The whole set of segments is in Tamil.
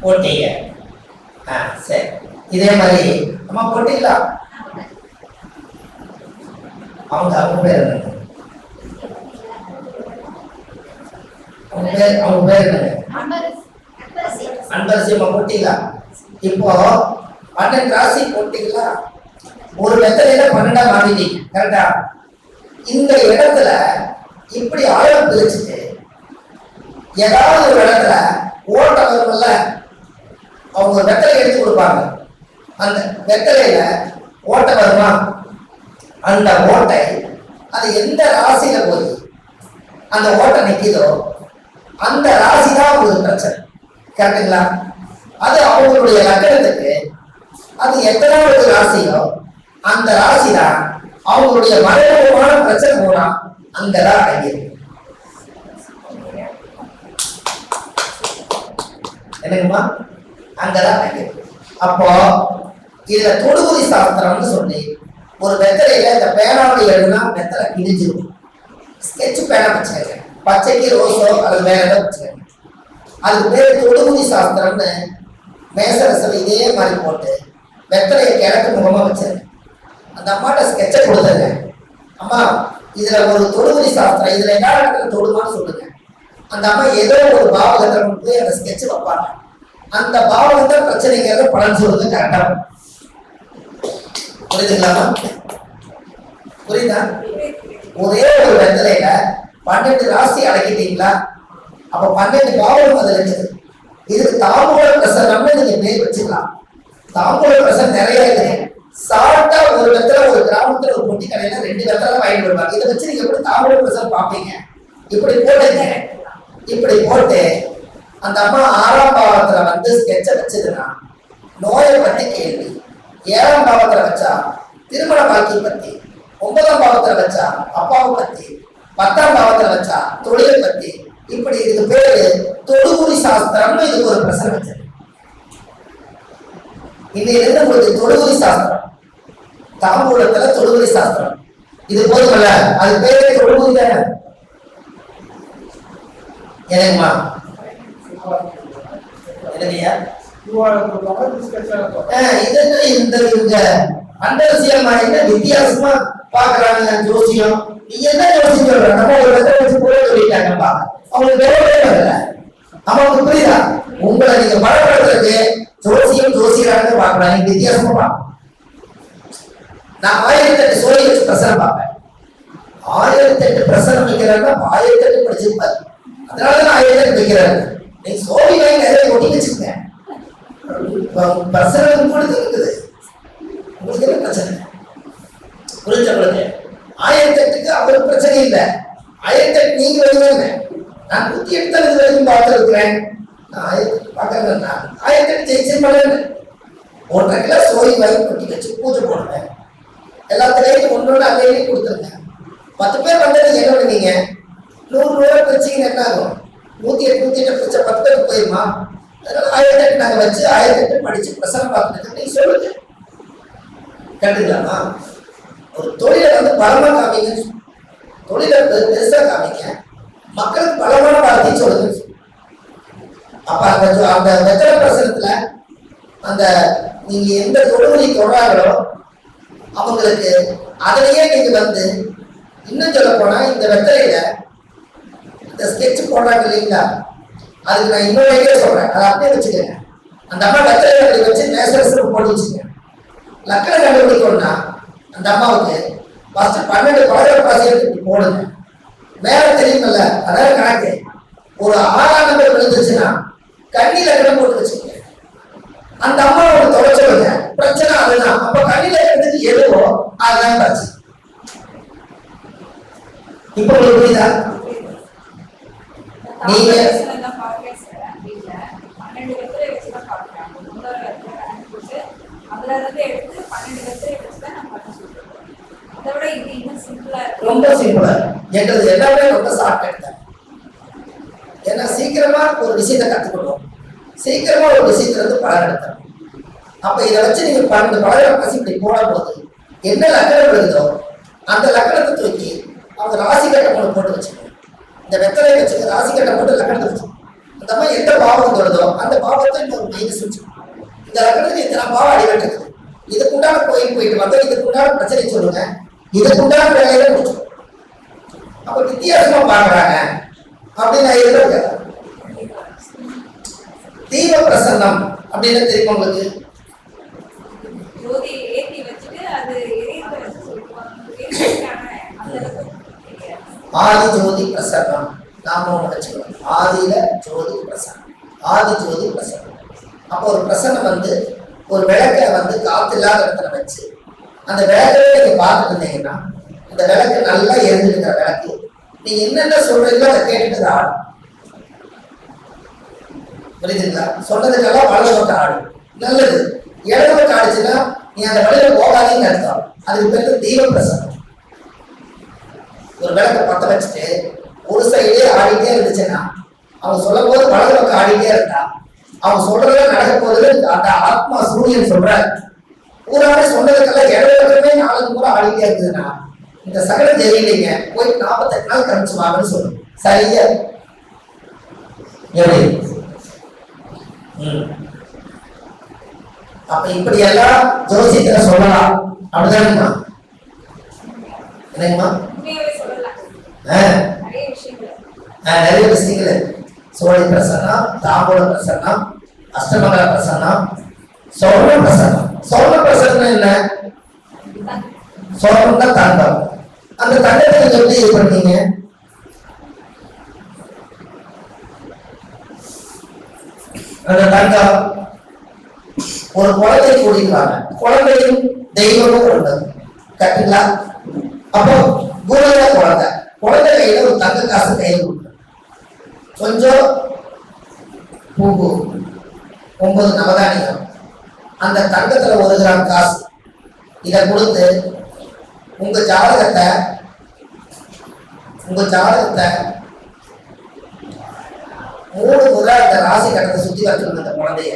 போட்டீங்க. சரி, இதே மாதிரி நம்ம போட்டீங்களா? அவங்க பேர் என்னங்க? அவங்க பேர் என்னங்க? அன்பரசி. போட்டீங்களா? இப்போ 12 ராசி போட்டீங்களா? ஒரு வெத்தலையில 12 மாறிட்டீங்க, கரெக்டா? இந்த இடத்துல இப்படி ஆழம் பிரிச்சுட்டு ஏதாவது ஒரு இடத்துல ஓட்ட வரும்ல, அவங்க வெத்தலை எடுத்து கொடுப்பாங்க. அந்த வெத்தலையில ஓட்ட வருமா? அந்த ஓட்டை அது எந்த ராசியில போய் அந்த ஓட்டை நிற்கிதோ அந்த ராசி தான் ஒரு பிரச்சனை, கரெக்டுங்களா? அது அவங்களுடைய லக்கணத்துக்கு அது எத்தனாவது ராசியோ அந்த ராசி தான் அவங்களுடைய மறைமுகமான பிரச்சனை போனா அங்கதான் அடங்கியிருக்கு. என்னங்கம்மா? அங்கதான் அடங்கியிருக்கு. அப்போ இதுல தொடுகுறி சாஸ்திரம்னு சொல்லி ஒரு வெத்தலையில இந்த பேனாவை எழுதுனா வெத்தலை கிழிஞ்சிடும். ஸ்கெட்ச் பேனா வச்சுக்கங்க, பச்சைக்கு ரோஸோ அது வேற ஏதாவது வச்சுக்கங்க. அதுக்கு பேர் தொடுகுறி சாஸ்திரம்னு மேசரசில் இதே மாதிரி போட்டு வெத்தலையை கிழக்கு முகமா வச்சிருங்க. அந்த அம்மாட்ட ஸ்கெட்சை கொடுத்துருங்க. அம்மா இதுல ஒரு தொடுகுறி சாஸ்திரம், இதுல என்ன இடத்துல தொடுமான்னு சொல்லுங்க. அந்த அம்மா ஏதோ ஒரு பாவகத்தை போய் அந்த ஸ்கெட்ச் வைப்பாங்க. அந்த பாவகத்தை பிரச்சனைங்கிறத பலன் சொல்லுங்க, கரெக்டா? புரியுதுங்களாமா? புரியுதா? ஒரே ஒரு வெத்தலையில 12 ராசி அடக்கிட்டீங்களா? அப்ப 12 பாவகம் அதுல இருக்குது. இதுக்கு தாம்பூல பிரசனம்னு நீங்க பேர் வச்சுக்கலாம். தாம்பூல பிரசனம் நிறைய இருக்குது. சாட்டா ஒரு வெத்தலை ஒரு கிராமத்துல ஒரு பொட்டி கடையில 2 வெத்தலை வாங்கிட்டு வருவாங்க. இதை வச்சு நீங்க எப்படி தாம்பூல பிரசனம் பார்ப்பீங்க? இப்படி போடுங்க. இப்படி போட்டு அந்த அம்மா 6ஆம் பாவத்துல வந்து ஸ்கெட்ச வச்சதுன்னா நோயை பத்தி கேள்வி, 7ஆம் பாவத்துல வச்சா திருமண பாக்கிய பத்தி, 9ஆம் பாவத்துல வச்சா அப்பாவை பத்தி, 10ஆம் பாவத்துல வச்சா தொழிலை பத்தி. இப்படி இதுக்கு பேரு தொடுகுறி சாஸ்திரம்னு இதுக்கு ஒரு பிரசனம் வச்சது. இன்னையிலிருந்து உங்களுக்கு தொடுகுறி சாஸ்திரம், தாம்பூலத்துல தொடுகுறி சாஸ்திரம் இது போதுமல்ல? அது பேரே தொடுகுறி தானே. என்னங்கம்மா? இந்த அண்டரசியல் என்ன வித்தியாசமா பாக்குறாங்க ஜோசியம். நீ என்ன ஜோசியம் சொல்ற? நம்ம ஒரு வெத்தலை வச்சு கூட சொல்லிட்டாங்கப்பா, அவங்களுக்கு வேறவே வரல. அவங்களுக்கு புரியுதா? உங்களை நீங்க பலப்படுத்துறதுக்கு ஜோசியம் ஜோசியராக பாக்குறாங்க, வித்தியாசமா பார்க்கணும். நான் 1008 சோழி வச்சு பிரசனம் பார்ப்பேன். 1008 பிரசனம் வைக்கிறாங்க, 1008 படிச்சிருப்பாரு. அதனாலதான் 1008 வைக்கிறாரு. நீங்க சோழி வாங்கி நிறைய ஒட்டி வச்சுக்கங்க. பிரசனம் கூட இருக்குது. உங்களுக்கு என்ன பிரச்சனை? புரிஞ்ச உங்களுக்கு 1008க்கு அவருக்கு பிரச்சனை இல்லை. 1008 நீங்க வருவாங்க. நான் 108 தான் இது வரைக்கும் பார்த்துருக்கிறேன். பார்க்கறேன். 1008 ஜெயிச்சு பண்ணேன். 1.5 கிலோ சோழி வாங்கி கொட்டி வச்சு பூஜை போடுவேன். எல்லாத்துலையும் ஒன்னொன்று அங்கே கொடுத்துருங்க. 10 பேர் வந்தது என்ன பண்ணீங்க? 100 ரூபாய் பிரிச்சிங்கன்னா என்ன ஆகும்? 108 பிரிச்ச 10 பேருக்கு போயிருமா? அதனால 1008 நாங்கள் வச்சு 1008 படிச்சு பிரசனம் பார்த்துட்டு நீங்க சொல்லுங்க, கண்டுக்கலாமா? ஒரு தொழிலை வந்து பலமா காமிங்க, தொழிலை பெருசா காமிங்க, மக்களுக்கு பலமான வார்த்தையை சொல்லுங்க. அப்ப அந்த வெத்தலை பிரசனத்துல அந்த நீங்க எந்த தொழுவலி தொடராங்களோ அவங்களுக்கு அதிலேயே நீங்க வந்து இன்னும் சொல்ல போனா இந்த வெத்தலையில இந்த ஸ்கெட்ச் போடுறாங்க இல்லைங்களா, அதுக்கு நான் இன்னொரு ஐடியா சொல்றேன், அதை அப்படியே வச்சுக்கோங்க. அந்த அம்மா வெத்தலை வச்சு மேசரசு போட்டு வச்சுக்கோங்க. லக்கணம் கண்டுபிடிக்கணும்னா அந்த அம்மாவுக்கு ஃபர்ஸ்ட் 12 பழகப்பாசி எடுத்து போடுங்க. மேல தெரியுமில்ல, அதாவது கணக்கு ஒரு 6ஆம் நம்பர் விழுந்துச்சுன்னா கண்ணி லக்கணம் போட்டு வச்சுக்கோங்க. அந்த அம்மாவோட தொலைச்சவங்க பிரச்சனை அதுதான். அப்ப கண்ணி லக்கணத்துக்கு எதுவோ அதுதான் பிரச்சனை. இப்ப உங்களுக்கு புரியுதா? நீங்க ரொம்ப சிம்பிளா எங்களுக்கு எல்லாமே ரொம்ப ஷார்ட்கட் தான். ஏன்னா சீக்கிரமா ஒரு விஷயத்தை கத்துக்கணும், சீக்கிரமா ஒரு விஷயத்துல இருந்து பலன் எடுத்தோம். அப்ப இதை வச்சு நீங்க 12 பலகரப்பாசி இப்படி போடும் போது என்ன லக்கணம் இருக்குதோ அந்த லக்கணத்தை தூக்கி அவங்க ராசி கட்டம் போட்டு வச்சுக்கணும். இந்த வெத்தலை வச்சுக்க ராசி கட்டம் போட்டு லக்கணத்தை வச்சுக்கணும். அந்த மாதிரி எந்த பாவம் வருதோ அந்த பாவத்தை இன்னொரு மைனஸ் வச்சு இந்த லக்னத்துக்கு இத்தனை பாவம் அடிபட்டுருக்குது, இதுக்குண்டான கோயில் போயிட்டு வந்தா இதுக்குண்டான பிரச்சனை சொல்லுங்க, இதுக்குண்டான வேலையில முடிச்சு. அப்ப வித்தியாசமா பாக்குறாங்க அப்படின்னு நான் எதிர்பார்க்கிறேன். தீப பிரசன்னம் அப்படின்னு தெரியுமா உங்களுக்கு? ஆதி ஜோதி பிரசன்னம் நாம வச்சுக்கணும். ஆதியில ஜோதி பிரசன்னம், ஆதி ஜோதி பிரசன்னம். அப்போ ஒரு பிரசன்னம் வந்து ஒரு விளக்கை வந்து காத்து இல்லாத இடத்துல வச்சு அந்த விளக்கவே நீங்க பார்த்துட்டு இருந்தீங்கன்னா அந்த விளக்கு நல்லா எரிஞ்சிருக்கிற விளக்கு நீங்க என்னென்ன சொல்றீங்களோ அதை கேட்டுட்டு ஆடும். புரியுதுங்களா? சொன்னதுக்கெல்லாம் வலது பக்கம் ஆடும். நல்லது. இடது பக்கம் ஆடுச்சுன்னா நீ அந்த வழியில போகாதீங்கன்னு அர்த்தம். அதுக்கு பேரு தீப பிரசன்னம். ஒரு விளக்க பத்த வச்சுட்டு ஒரு சைடே ஆடிட்டே இருந்துச்சுன்னா அவங்க சொல்லும் போது வலது பக்கம் ஆடிட்டே இருந்தா அவங்க சொல்றதே நடக்க போது அந்த ஆத்மா சூரியன் சொல்றாரு. பூராவே சொன்னதுக்கெல்லாம் இடது பக்கமே 4 முறை ஆடிட்டே இருந்ததுன்னா இந்த சகலம் தெரியலைங்க, போய் 48 நாள் கழிச்சு வாங்கன்னு சொல்லணும். சரியா? எப்படி? அப்ப இப்படி எல்லாம் ஜோசியத்துல சொல்லலாம் அப்படிதானுமா? என்னங்கம்மா? நிறைய விஷயங்கள். சோழி பிரசன்னம், தாம்பூல பிரசன்னம், அஷ்டமங்கல பிரசன்னம், சொர்ண பிரசன்னம். சொர்ண பிரசன்னம் என்ன? சொர்ணம்னா தங்கம். அந்த தங்கத்தை நீங்க எப்படி இது பண்ணீங்க? அந்த தங்கம் ஒரு குழந்தை கூடியிருக்காங்க, குழந்தையும் தெய்வமும் ஒன்று கரெக்டுங்களா? அப்போ குருல குழந்தை, குழந்தை கையில ஒரு தங்க காசு கையில் கொடுக்குற கொஞ்சம் பூவு 9 நவதானியம், அந்த தங்கத்துல 1 கிராம் காசு இதை கொடுத்து உங்க ஜாதகத்தை 3 முறை அந்த ராசி கட்டத்தை சுத்தி வச்சிருந்த அந்த குழந்தைய,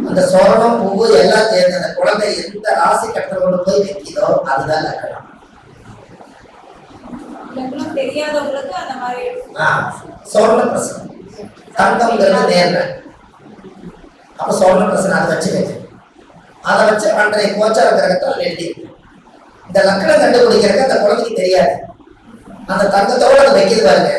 அந்த சோரணம் பூவு எல்லாம் சேர்ந்து அந்த குழந்தை எந்த ராசி கட்டத்தை கொண்டு போய் வைக்கிதோ அதுதான் லக்கணம். சோரண பிரசனம் தங்கம்ங்கிறது நேர்மை. அப்ப சோரண பிரசனம் அதை வச்சு வைக்க, அதை வச்சு அன்றைய கோச்சார கிரகத்தை எழுதி இந்த லக்கணம் கண்டுபிடிக்கிறதுக்கு அந்த குழந்தைக்கு தெரியாது. அந்த தங்கத்தோட அதை வைக்கிறது பாருங்க,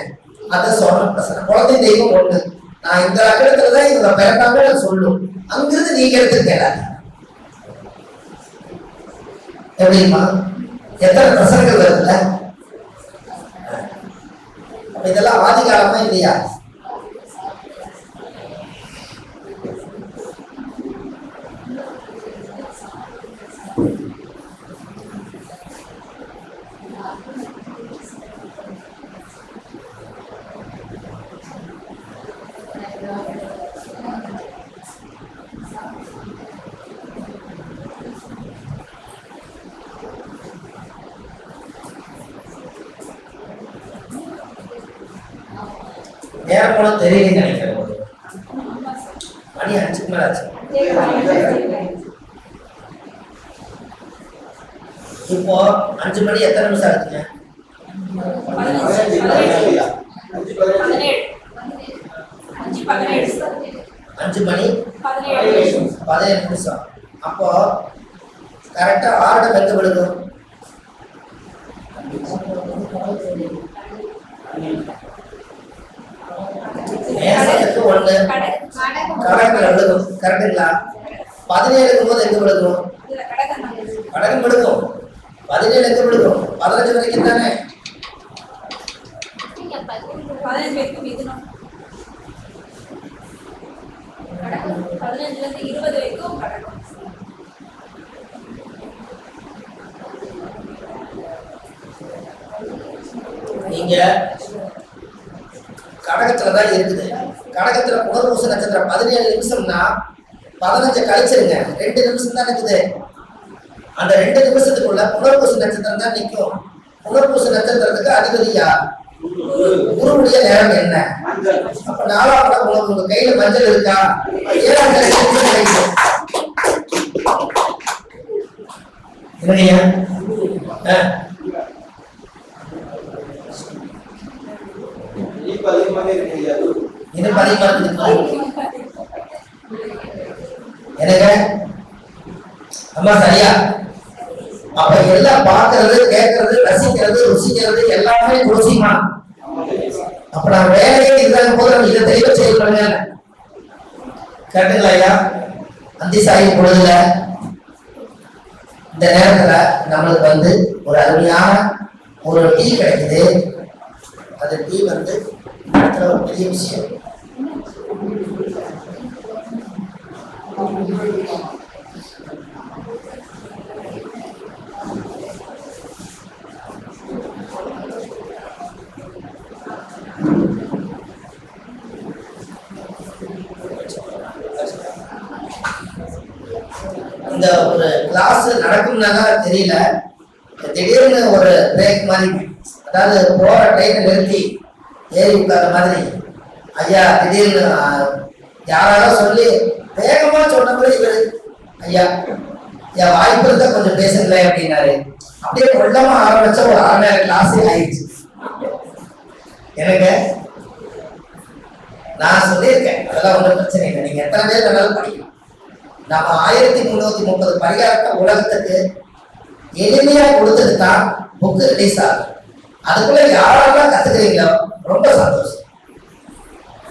அது சோரண பிரசனம். குழந்தை தெய்வம் ஒண்ணு. நான் இந்த லக்கணத்துலதான் இவங்க பிறந்தாங்க சொல்லும், அங்கிருந்து நீங்க எடுத்துருக்கேன். எப்படிமா எத்தனை பிரசனங்கள் வருதுல்ல? இதெல்லாம் ஆதி காலமா இல்லையா? நேரம் போல தெரியல நினைக்கிறேன். மணி 5க்கு மேல ஆச்சு. இப்போ 5 மணி எத்தனை நிமிஷம் ஆச்சுங்க? 5 மணி 17 நிமிஷம். அப்போ கரெக்டா 6 எங்க விழுகும்? நேசத்துக்கு 1 கடகத்துல விழுகும். கரெக்டுங்களா? 17க்கு போது எங்க விழுகும்? கடகம் விழுகும். 17 எங்க விழுகும்? 15 வரைக்கும் தானே. 15 வரைக்கும் மிதுனம், 15ல இருந்து 20 வரைக்கும் கடகம். நீங்க கடகத்துலதான் இருக்குது. கடகத்துல புனர்பூச நட்சத்திரம் 17 நிமிஷம்னா 15 கழிச்சிருங்க, 2 நிமிஷம் தான் இருக்குது. அந்த 2 நிமிஷத்துக்குள்ள புனர்பூச நட்சத்திரம் தான் நிற்கும். புனர்பூச நட்சத்திரத்துக்கு அதிபதியா குருவுடைய நேரம் என்ன? அப்ப 4ஆம் இடம் உங்க கையில மஞ்சள் இருக்கா? 7ஆம் இடம் இல்லையா? எனக்கு அம்மா சரியா? அப்ப எல்லாம் பார்க்கறது, கேட்கறது, ரசிக்கிறது, ருசிக்கிறது எல்லாமே ருசிமா. அப்ப நான் வேலையே இருந்தாங்க போது நம்ம இதை தெளிவா செய்யப்படுங்க. கேட்டுங்களா ஐயா? அந்தி சாயி பொழுதுல இந்த நேரத்துல நம்மளுக்கு வந்து ஒரு அருமையான ஒரு டீ கிடைக்குது. அந்த டீ வந்து ஒரு பெரிய விஷயம். இந்த ஒரு கிளாஸ் நடக்கும்னா தெரியல, திடீர்னு ஒரு பிரேக் மாதிரி, அதாவது போற ட்ரெயினை நிறுத்தி ஏறி உட்கார மாதிரி ஐயா திடீர்னு யாராலும் சொல்லி வேகமா சொன்னபடி இவரு ஐயா என் வாய்ப்பு இருந்தா கொஞ்சம் பேசுங்களேன் அப்படின்னாரு. அப்படியே கொள்ளமா ஆரம்பிச்ச ஒரு 1/2 நேரம் கிளாஸே ஆயிடுச்சு. எனக்கு நான் சொல்லியிருக்கேன், அதெல்லாம் ஒன்றும் பிரச்சனை இல்லை, நீங்க எத்தனை பேர் வேணாலும் படிக்கலாம். நம்ம 1330 பரிகாரத்தை உலகத்துக்கு எளிமையா கொடுத்துட்டு தான் புக்கு ரிலீஸ் ஆகும். அதுக்குள்ள யாரெல்லாம் கத்துக்கிறீங்களோ ரொம்ப சந்தோஷம்.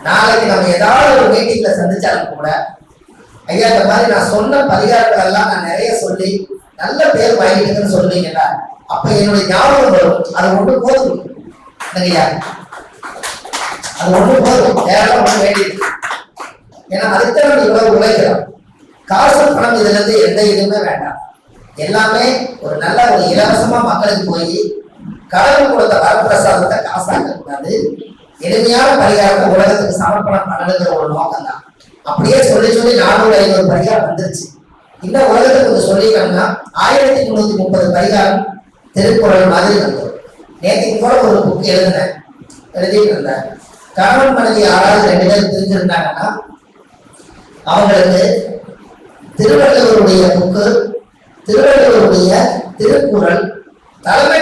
நாளைக்கு நம்ம ஏதாவது ஒரு மீட்டிங்ல சந்திச்சாலும் கூட ஐயா இந்த மாதிரி நான் சொன்ன பரிகாரங்கள் எல்லாம் நான் நிறைய சொல்லி நல்ல பேர் வாங்கிட்டுன்னு சொல்றீங்கல்ல, அப்ப என்னுடைய ஞாபகம் வரும். அது ஒண்ணு போதும் ஐயா, அது ஒண்ணு போதும், வேற ஒண்ணு வேண்டியது. ஏன்னா அதுக்கு நம்ம இவ்வளவு உழைக்கிறோம். காசு பணம் இதுல இருந்து எந்த இதுவுமே வேண்டாம். எல்லாமே ஒரு நல்ல ஒரு இலவசமா மக்களுக்கு போய் கடவுள் கொடுத்த வரப்பிரசாதத்தை காசாக்க கூடாது. எளிமையான பரிகாரத்தை உலகத்துக்கு சமர்ப்பணம் பண்ணணுங்கிற ஒரு நோக்கம் தான். அப்படியே சொல்லி சொல்லி 400-500 பரிகாரம் வந்துருச்சு. இன்னும் உலகத்துக்கு கொஞ்சம் சொல்லிக்கணும்னா 1330 பரிகாரம் திருக்குறள் மாதிரி வந்தோம். நேற்றுக்கு கூட ஒரு புக் எழுதிட்டு இருந்தேன். கணவன் மனைவி யாராவது 2 பேர் பிரிஞ்சிருந்தாங்கன்னா அவங்களுக்கு திருவள்ளுவருடைய புக்கு, திருவள்ளுவருடைய திருக்குறள் தலைமை